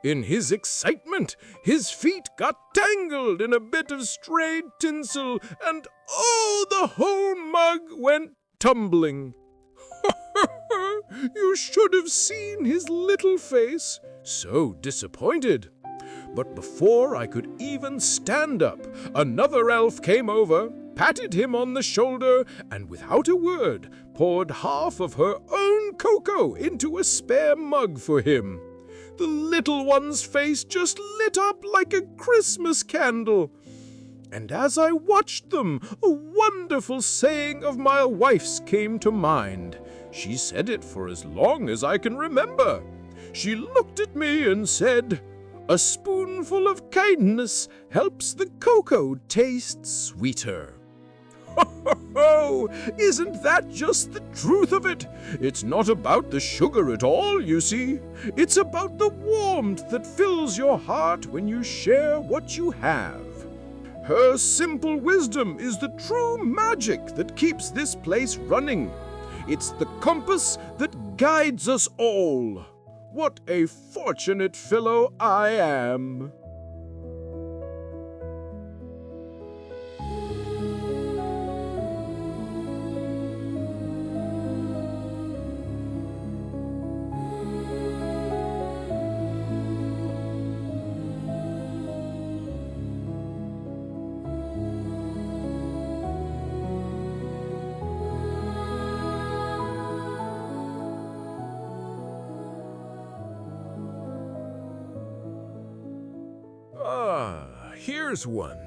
In his excitement, his feet got tangled in a bit of strayed tinsel, and the whole mug went tumbling. You should have seen his little face, so disappointed. But before I could even stand up, another elf came over, patted him on the shoulder, and without a word, poured half of her own cocoa into a spare mug for him. The little one's face just lit up like a Christmas candle. And as I watched them, a wonderful saying of my wife's came to mind. She said it for as long as I can remember. She looked at me and said, "A spoonful of kindness helps the cocoa taste sweeter." Ho! Isn't that just the truth of it? It's not about the sugar at all, you see. It's about the warmth that fills your heart when you share what you have. Her simple wisdom is the true magic that keeps this place running. It's the compass that guides us all. What a fortunate fellow I am. Here's one.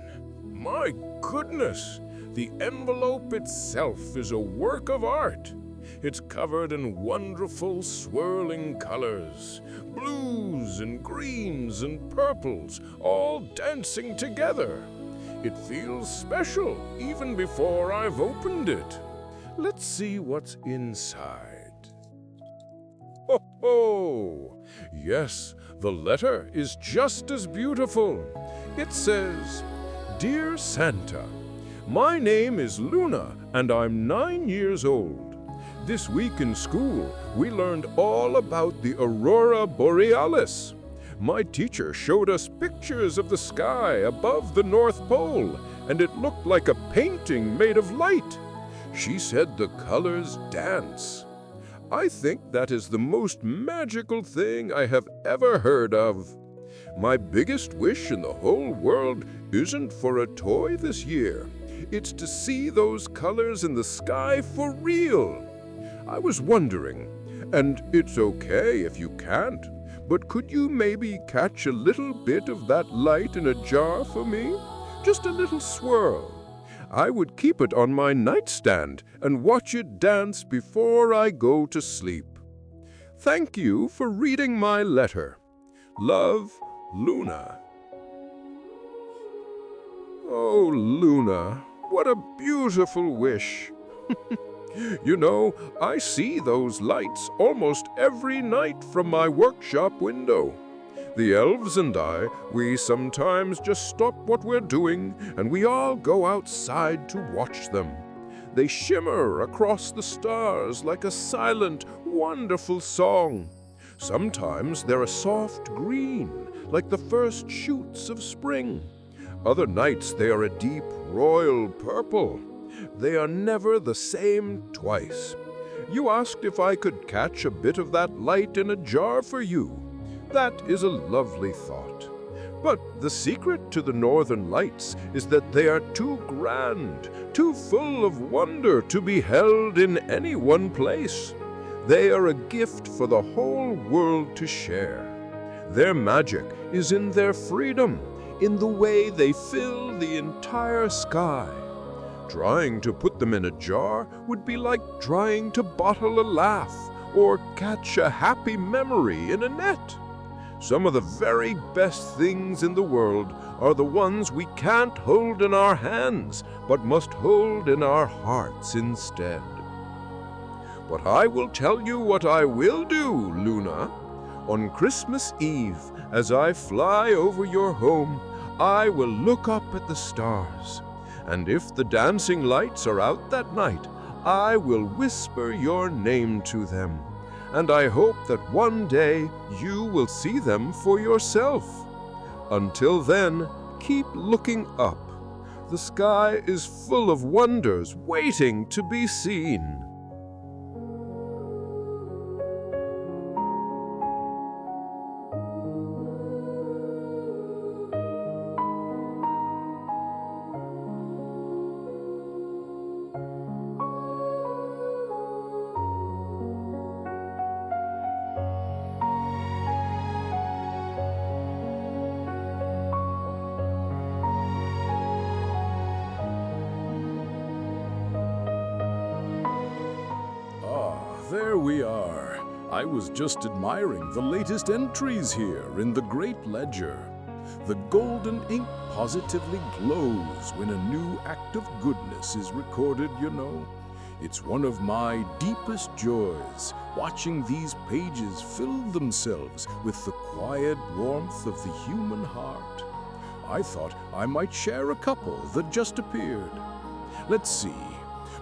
My goodness, the envelope itself is a work of art. It's covered in wonderful swirling colors, blues and greens and purples, all dancing together. It feels special even before I've opened it. Let's see what's inside. Ho ho! Yes, the letter is just as beautiful. It says, "Dear Santa, my name is Luna and I'm 9 years old. This week in school, we learned all about the Aurora Borealis. My teacher showed us pictures of the sky above the North Pole, and it looked like a painting made of light. She said the colors dance. I think that is the most magical thing I have ever heard of. My biggest wish in the whole world isn't for a toy this year. It's to see those colors in the sky for real. I was wondering, and it's okay if you can't, But could you maybe catch a little bit of that light in a jar for me? Just a little swirl. I would keep it on my nightstand and watch it dance before I go to sleep. Thank you for reading my letter. Love, Luna. Oh, Luna, what a beautiful wish. You know, I see those lights almost every night from my workshop window. The elves and I, we sometimes just stop what we're doing and we all go outside to watch them. They shimmer across the stars like a silent, wonderful song. Sometimes they're a soft green, like the first shoots of spring. Other nights they are a deep royal purple. They are never the same twice. You asked if I could catch a bit of that light in a jar for you. That is a lovely thought. But the secret to the northern lights is that they are too grand, too full of wonder to be held in any one place. They are a gift for the whole world to share. Their magic is in their freedom, in the way they fill the entire sky. Trying to put them in a jar would be like trying to bottle a laugh or catch a happy memory in a net. Some of the very best things in the world are the ones we can't hold in our hands, but must hold in our hearts instead. But I will tell you what I will do, Luna. On Christmas Eve, as I fly over your home, I will look up at the stars. And if the dancing lights are out that night, I will whisper your name to them. And I hope that one day you will see them for yourself. Until then, keep looking up. The sky is full of wonders waiting to be seen. There we are. I was just admiring the latest entries here in the Great Ledger. The golden ink positively glows when a new act of goodness is recorded, you know. It's one of my deepest joys, watching these pages fill themselves with the quiet warmth of the human heart. I thought I might share a couple that just appeared. Let's see.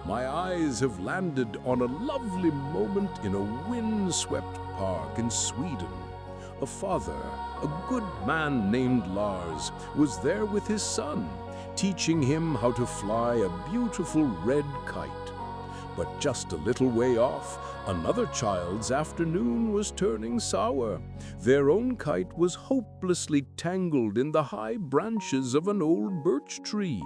My eyes have landed on a lovely moment in a wind-swept park in Sweden. A father, a good man named Lars, was there with his son, teaching him how to fly a beautiful red kite. But just a little way off, another child's afternoon was turning sour. Their own kite was hopelessly tangled in the high branches of an old birch tree.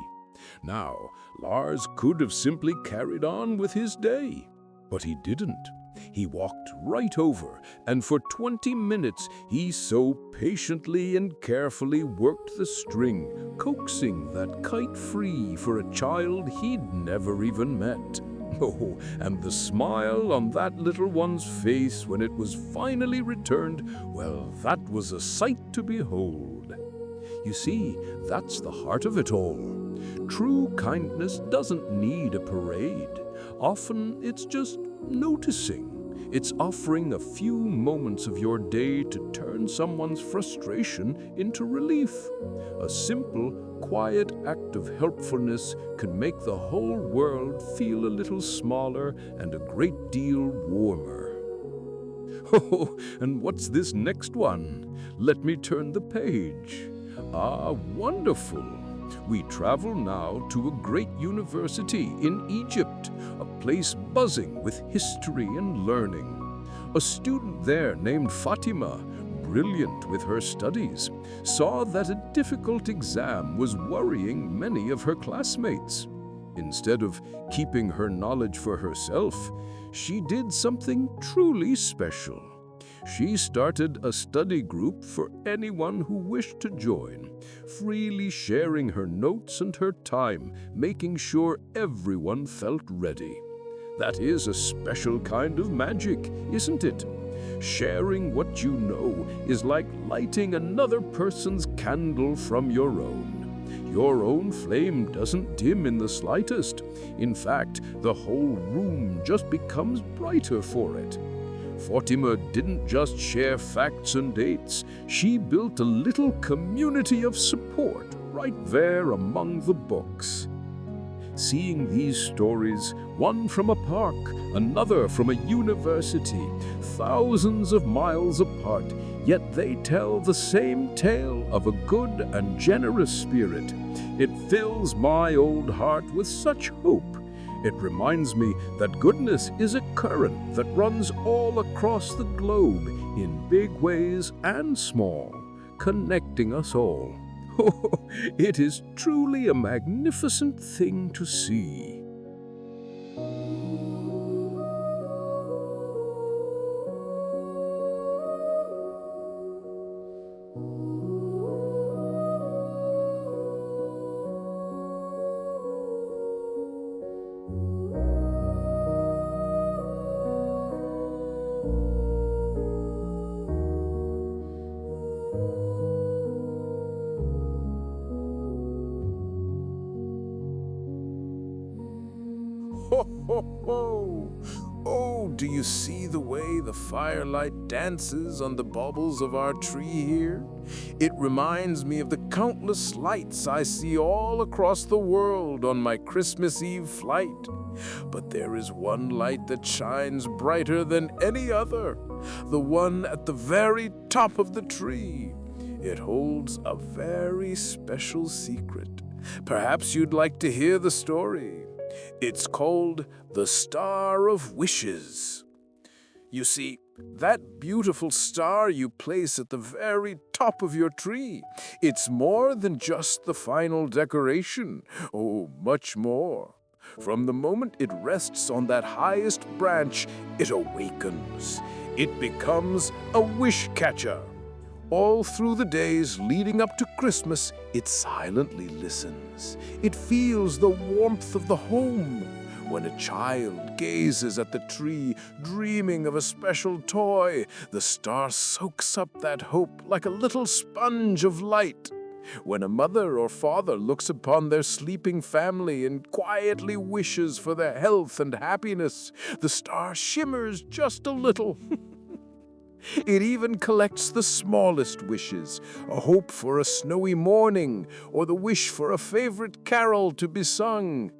Now, Lars could have simply carried on with his day, but he didn't. He walked right over, and for 20 minutes he so patiently and carefully worked the string, coaxing that kite free for a child he'd never even met. Oh, and the smile on that little one's face when it was finally returned, well, that was a sight to behold. You see, that's the heart of it all. True kindness doesn't need a parade. Often it's just noticing. It's offering a few moments of your day to turn someone's frustration into relief. A simple, quiet act of helpfulness can make the whole world feel a little smaller and a great deal warmer. Oh, and what's this next one? Let me turn the page. Ah, wonderful! We travel now to a great university in Egypt, a place buzzing with history and learning. A student there named Fatima, brilliant with her studies, saw that a difficult exam was worrying many of her classmates. Instead of keeping her knowledge for herself, she did something truly special. She started a study group for anyone who wished to join, freely sharing her notes and her time, making sure everyone felt ready. That is a special kind of magic, isn't it? Sharing what you know is like lighting another person's candle from your own. Your own flame doesn't dim in the slightest. In fact, the whole room just becomes brighter for it. Fatima didn't just share facts and dates. She built a little community of support right there among the books. Seeing these stories, one from a park, another from a university, thousands of miles apart, yet they tell the same tale of a good and generous spirit. It fills my old heart with such hope. It reminds me that goodness is a current that runs all across the globe in big ways and small, connecting us all. Oh, it is truly a magnificent thing to see. Ho, ho, ho! Oh, do you see the way the firelight dances on the baubles of our tree here? It reminds me of the countless lights I see all across the world on my Christmas Eve flight. But there is one light that shines brighter than any other, the one at the very top of the tree. It holds a very special secret. Perhaps you'd like to hear the story. It's called the Star of Wishes. You see, that beautiful star you place at the very top of your tree, it's more than just the final decoration. Oh, much more. From the moment it rests on that highest branch, it awakens. It becomes a wish catcher. All through the days leading up to Christmas, it silently listens. It feels the warmth of the home. When a child gazes at the tree, dreaming of a special toy, the star soaks up that hope like a little sponge of light. When a mother or father looks upon their sleeping family and quietly wishes for their health and happiness, the star shimmers just a little. It even collects the smallest wishes, a hope for a snowy morning, or the wish for a favorite carol to be sung.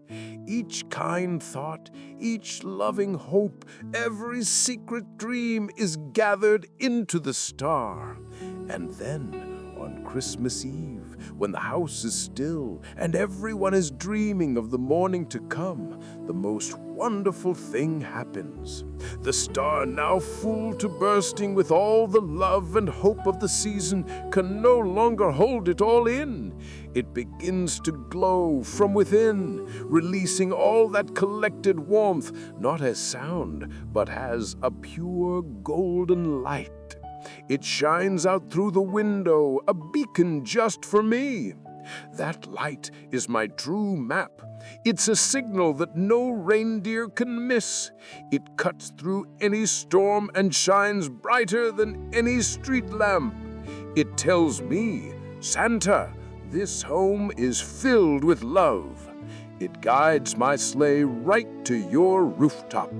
Each kind thought, each loving hope, every secret dream is gathered into the star. And then, on Christmas Eve, when the house is still and everyone is dreaming of the morning to come, the most wonderful thing happens. The star, now full to bursting with all the love and hope of the season, can no longer hold it all in. It begins to glow from within, releasing all that collected warmth, not as sound, but as a pure golden light. It shines out through the window, a beacon just for me. That light is my true map. It's a signal that no reindeer can miss. It cuts through any storm and shines brighter than any street lamp. It tells me, Santa, this home is filled with love. It guides my sleigh right to your rooftop.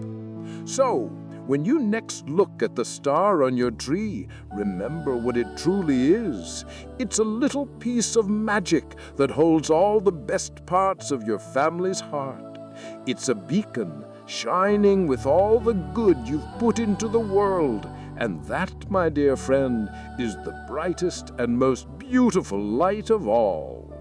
So, when you next look at the star on your tree, remember what it truly is. It's a little piece of magic that holds all the best parts of your family's heart. It's a beacon shining with all the good you've put into the world. And that, my dear friend, is the brightest and most beautiful light of all.